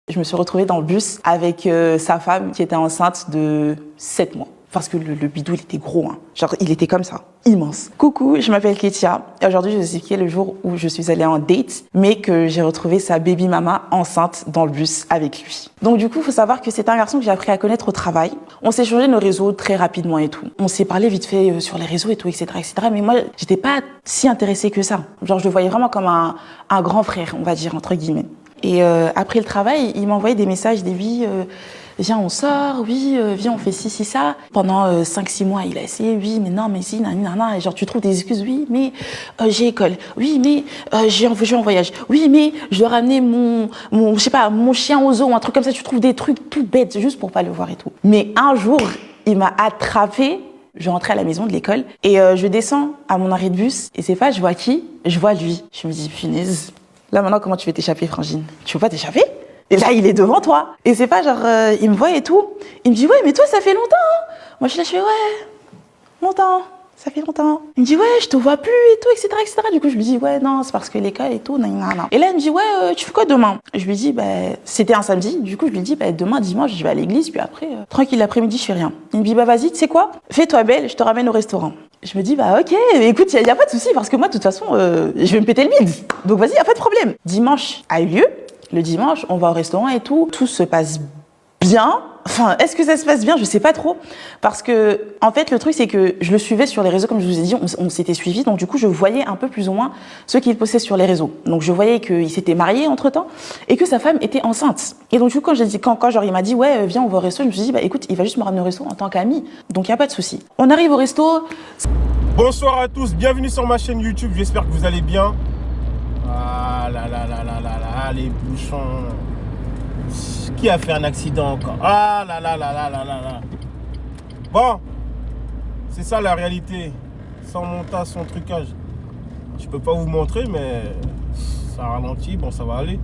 Je me suis retrouvée dans le bus avec sa femme qui était enceinte de 7 mois. Parce que le bidou, il était gros, hein. Genre, il était comme ça, immense. Coucou, je m'appelle Ketia. Et aujourd'hui, je vous expliquer le jour où je suis allée en date, mais que j'ai retrouvé sa baby mama enceinte dans le bus avec lui. Donc du coup, il faut savoir que c'est un garçon que j'ai appris à connaître au travail. On s'est changé nos réseaux très rapidement et tout. On s'est parlé vite fait sur les réseaux et tout, etc., etc. Mais moi, j'étais pas si intéressée que ça. Genre, je le voyais vraiment comme un grand frère, on va dire, entre guillemets. Et après le travail, il m'envoyait des messages, des oui, viens on sort, oui, viens on fait ci, ça. Pendant 5-6 mois, il a essayé, oui, mais non, mais si, nanana. Et genre tu trouves des excuses, oui, mais j'ai école, oui, mais je vais en voyage, oui, mais je dois ramener je sais pas, mon chien au zoo, un truc comme ça. Tu trouves des trucs tout bêtes juste pour pas le voir et tout. Mais un jour, il m'a attrapée. Je rentrais à la maison de l'école et je descends à mon arrêt de bus et c'est pas, je vois qui? Je vois lui. Je me dis, punaise. Là, maintenant, comment tu veux t'échapper, Frangine? Tu veux pas t'échapper? Et là, il est devant toi. Et c'est pas genre, il me voit et tout. Il me dit, ouais, mais toi, ça fait longtemps. Hein. Moi, je fais, ouais, longtemps. Ça fait longtemps. Il me dit, ouais, je te vois plus et tout, etc., etc. Du coup, je lui dis, ouais, non, c'est parce que l'école et tout, non. Et là, il me dit, ouais, tu fais quoi demain? Je lui dis, c'était un samedi. Du coup, je lui dis, demain, dimanche, je vais à l'église, puis après, tranquille, l'après-midi, je fais rien. Il me dit, vas-y, tu sais quoi? Fais-toi belle, je te ramène au restaurant. Je me dis, ok, écoute, y a pas de souci, parce que moi, de toute façon, je vais me péter le bide. Donc, vas-y, y a pas de problème. Dimanche a eu lieu. Le dimanche, on va au restaurant et tout. Tout se passe bien. Enfin, est-ce que ça se passe bien? Je sais pas trop. Parce que, en fait, le truc, c'est que je le suivais sur les réseaux, comme je vous ai dit, on s'était suivis. Donc, du coup, je voyais un peu plus ou moins ce qu'il postait sur les réseaux. Donc, je voyais qu'il s'était marié entre-temps et que sa femme était enceinte. Et donc, du coup, quand genre, il m'a dit, ouais, viens, on va au resto, je me suis dit, écoute, il va juste me ramener au resto en tant qu'ami. Donc, il n'y a pas de souci. On arrive au resto. Bonsoir à tous, bienvenue sur ma chaîne YouTube. J'espère que vous allez bien. Ah là là là là là là, les bouchons. Qui a fait un accident encore? Ah là là là là là là là. Bon, c'est ça la réalité. Sans montage, sans trucage. Je peux pas vous montrer, mais ça ralentit. Bon, ça va aller.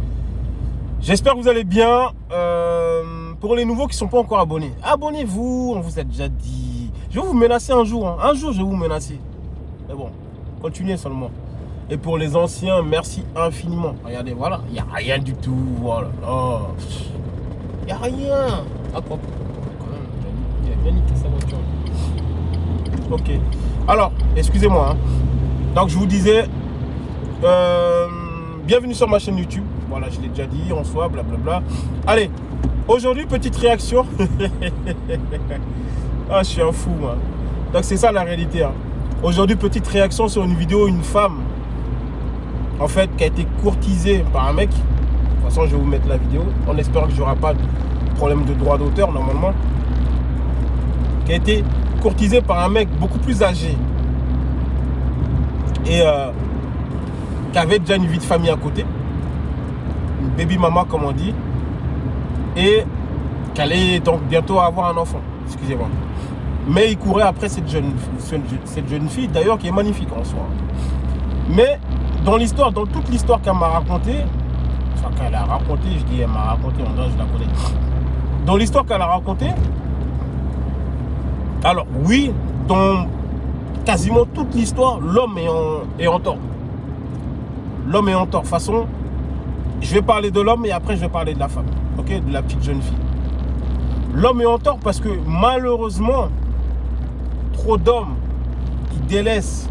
J'espère que vous allez bien. Pour les nouveaux qui ne sont pas encore abonnés, abonnez-vous. On vous a déjà dit. Je vais vous menacer un jour. Hein. Un jour, je vais vous menacer. Mais bon, continuez seulement. Et pour les anciens, merci infiniment. Regardez, voilà, il n'y a rien du tout. Voilà. Oh. Il n'y a rien. Ah, quoi. Il a bien niqué sa voiture. Ok. Alors, excusez-moi. Hein. Donc, je vous disais, bienvenue sur ma chaîne YouTube. Voilà, je l'ai déjà dit, on soit, blablabla. Allez, aujourd'hui, petite réaction. Ah, je suis un fou, moi. Donc, c'est ça la réalité. Hein. Aujourd'hui, petite réaction sur une vidéo, une femme, en fait, qui a été courtisée par un mec. De toute façon, je vais vous mettre la vidéo. En espérant que je n'aurai pas de problème de droit d'auteur, normalement. Qui a été courtisée par un mec beaucoup plus âgé. Et qui avait déjà une vie de famille à côté. Une baby mama, comme on dit. Et qui allait donc bientôt avoir un enfant. Excusez-moi. Mais il courait après cette jeune fille, d'ailleurs, qui est magnifique en soi. Mais dans l'histoire, dans toute l'histoire qu'elle m'a racontée, enfin qu'elle a racontée, je dis elle m'a raconté, en vrai je la connais. Dans l'histoire qu'elle a racontée, alors oui, dans quasiment toute l'histoire, l'homme est en tort. L'homme est en tort. De toute façon, je vais parler de l'homme et après je vais parler de la femme, ok, de la petite jeune fille. L'homme est en tort parce que malheureusement, trop d'hommes qui délaissent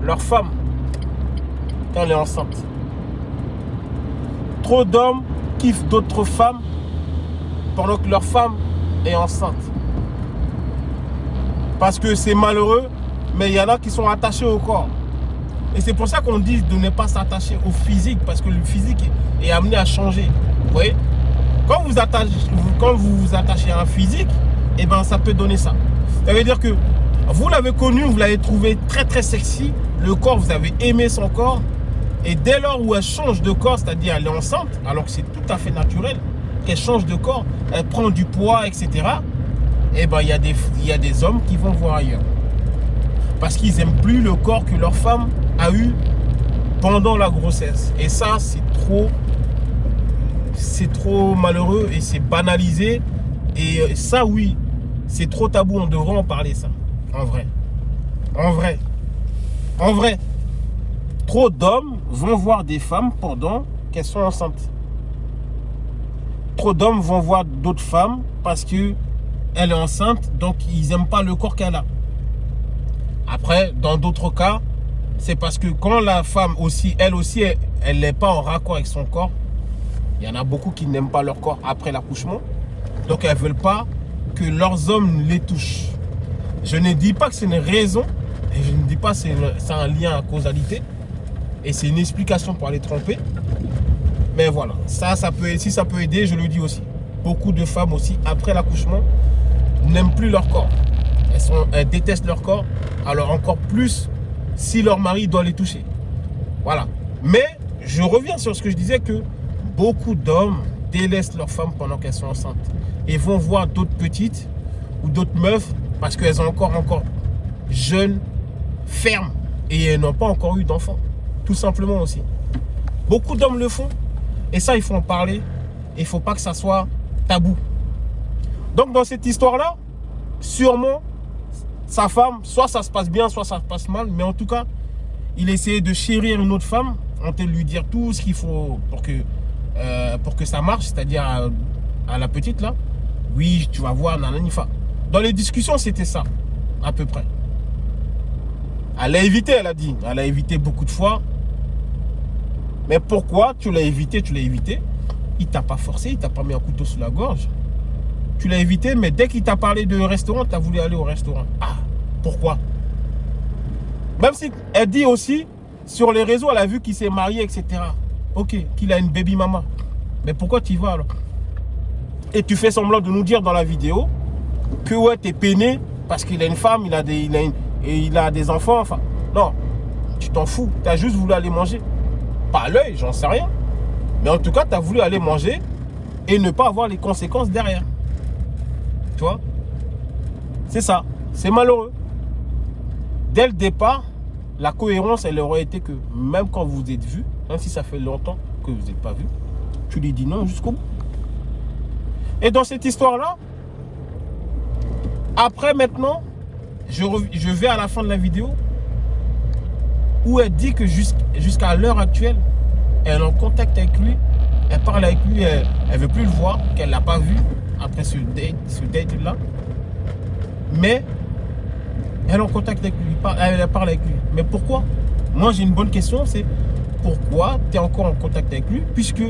leur femme quand elle est enceinte. Trop d'hommes kiffent d'autres femmes pendant que leur femme est enceinte. Parce que c'est malheureux, mais il y en a qui sont attachés au corps. Et c'est pour ça qu'on dit de ne pas s'attacher au physique, parce que le physique est amené à changer. Vous voyez? Quand vous vous attachez à un physique, eh ben, ça peut donner ça. Ça veut dire que vous l'avez connu, vous l'avez trouvé très très sexy, le corps, vous avez aimé son corps, et dès lors où elle change de corps, c'est-à-dire elle est enceinte, alors que c'est tout à fait naturel qu'elle change de corps, elle prend du poids, etc., eh ben, il y a des hommes qui vont voir ailleurs. Parce qu'ils n'aiment plus le corps que leur femme a eu pendant la grossesse. Et ça, c'est trop malheureux et c'est banalisé. Et ça, oui, c'est trop tabou. On devrait en parler, ça. En vrai. En vrai. En vrai. Trop d'hommes vont voir des femmes pendant qu'elles sont enceintes. trop d'hommes vont voir d'autres femmes parce qu'elle est enceinte, donc ils n'aiment pas le corps qu'elle a. Après, dans d'autres cas, c'est parce que quand la femme aussi, elle n'est pas en raccord avec son corps, il y en a beaucoup qui n'aiment pas leur corps après l'accouchement, donc elles ne veulent pas que leurs hommes les touchent. Je ne dis pas que c'est une raison, et je ne dis pas que c'est un lien à causalité, et c'est une explication pour aller tromper. Mais voilà, ça peut, si ça peut aider, je le dis aussi. Beaucoup de femmes aussi, après l'accouchement, n'aiment plus leur corps. Elles détestent leur corps, alors encore plus si leur mari doit les toucher. Voilà. Mais je reviens sur ce que je disais, que beaucoup d'hommes délaissent leurs femmes pendant qu'elles sont enceintes et vont voir d'autres petites ou d'autres meufs parce qu'elles sont encore jeunes, fermes et elles n'ont pas encore eu d'enfants. Tout simplement aussi. Beaucoup d'hommes le font. Et ça, il faut en parler. Il ne faut pas que ça soit tabou. Donc, dans cette histoire-là, sûrement, sa femme, soit ça se passe bien, soit ça se passe mal. Mais en tout cas, il essayait de chérir une autre femme. On peut lui dire tout ce qu'il faut pour que ça marche. C'est-à-dire à la petite, là. Oui, tu vas voir, nananifa. Dans les discussions, c'était ça, à peu près. Elle l'a évité, elle a dit. Elle a évité beaucoup de fois. Mais pourquoi tu l'as évité? Tu l'as évité. Il t'a pas forcé, il t'a pas mis un couteau sous la gorge. Tu l'as évité, mais dès qu'il t'a parlé de restaurant, tu as voulu aller au restaurant. Ah, pourquoi? Même si elle dit aussi, sur les réseaux, elle a vu qu'il s'est marié, etc. Ok, qu'il a une baby mama. Mais pourquoi tu y vas alors? Et tu fais semblant de nous dire dans la vidéo que ouais, t'es peiné parce qu'il a une femme, il a des enfants. Enfin, non, tu t'en fous. Tu as juste voulu aller manger. Pas à l'œil, j'en sais rien. Mais en tout cas, tu as voulu aller manger et ne pas avoir les conséquences derrière. Tu vois? C'est ça. C'est malheureux. Dès le départ, la cohérence, elle aurait été que même quand vous êtes vus, même si ça fait longtemps que vous n'êtes pas vus, tu lui dis non jusqu'au bout. Et dans cette histoire-là, après maintenant, je vais à la fin de la vidéo où elle dit que jusqu'à l'heure actuelle, elle est en contact avec lui, elle parle avec lui, elle ne veut plus le voir, qu'elle ne l'a pas vu après ce date-là. Mais elle est en contact avec lui, elle parle avec lui. Mais pourquoi? Moi, j'ai une bonne question, c'est pourquoi tu es encore en contact avec lui, puisque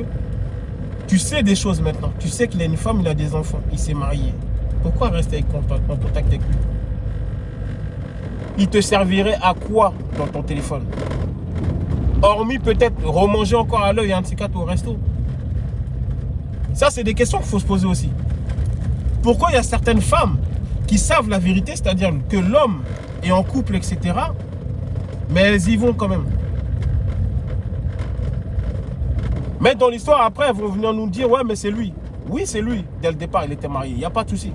tu sais des choses maintenant. Tu sais qu'il a une femme, il a des enfants, il s'est marié. Pourquoi rester en contact avec lui? Il te servirait à quoi dans ton téléphone? Hormis peut-être remanger encore à l'œil un de ces quatre au resto. Ça, c'est des questions qu'il faut se poser aussi. Pourquoi il y a certaines femmes qui savent la vérité, c'est-à-dire que l'homme est en couple, etc., mais elles y vont quand même. Mais dans l'histoire, après, elles vont venir nous dire, ouais, mais c'est lui. Oui, c'est lui. Dès le départ, il était marié. Il n'y a pas de souci.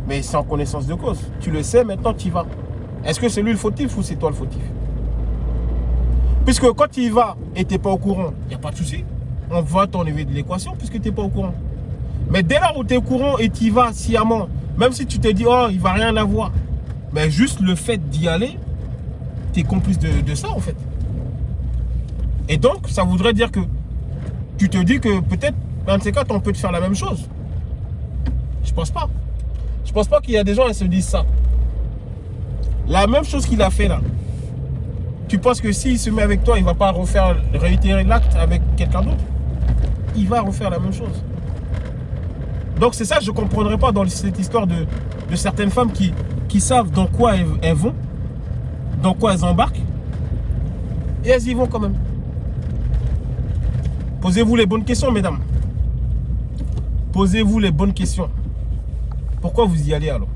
Mais c'est en connaissance de cause. Tu le sais, maintenant, tu y vas. Est-ce que c'est lui le fautif ou c'est toi le fautif? Puisque quand tu y vas et tu n'es pas au courant, il n'y a pas de souci. On va t'enlever de l'équation puisque tu n'es pas au courant. Mais dès lors où tu es au courant et tu y vas sciemment, même si tu te dis, oh, il ne va rien avoir, mais juste le fait d'y aller, tu es complice de ça en fait. Et donc, ça voudrait dire que tu te dis que peut-être, dans ces cas, on peut te faire la même chose. Je pense pas. Je pense pas qu'il y a des gens qui se disent ça. La même chose qu'il a fait là. Tu penses que s'il se met avec toi, il ne va pas réitérer l'acte avec quelqu'un d'autre? Il va refaire la même chose. Donc c'est ça que je ne comprendrais pas dans cette histoire de certaines femmes qui savent dans quoi elles vont, dans quoi elles embarquent, et elles y vont quand même. Posez-vous les bonnes questions, mesdames. Posez-vous les bonnes questions. Pourquoi vous y allez alors?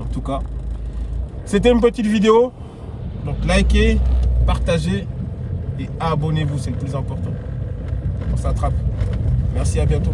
En tout cas, c'était une petite vidéo. Donc likez, partagez et abonnez-vous, c'est le plus important. On s'attrape. Merci, à bientôt.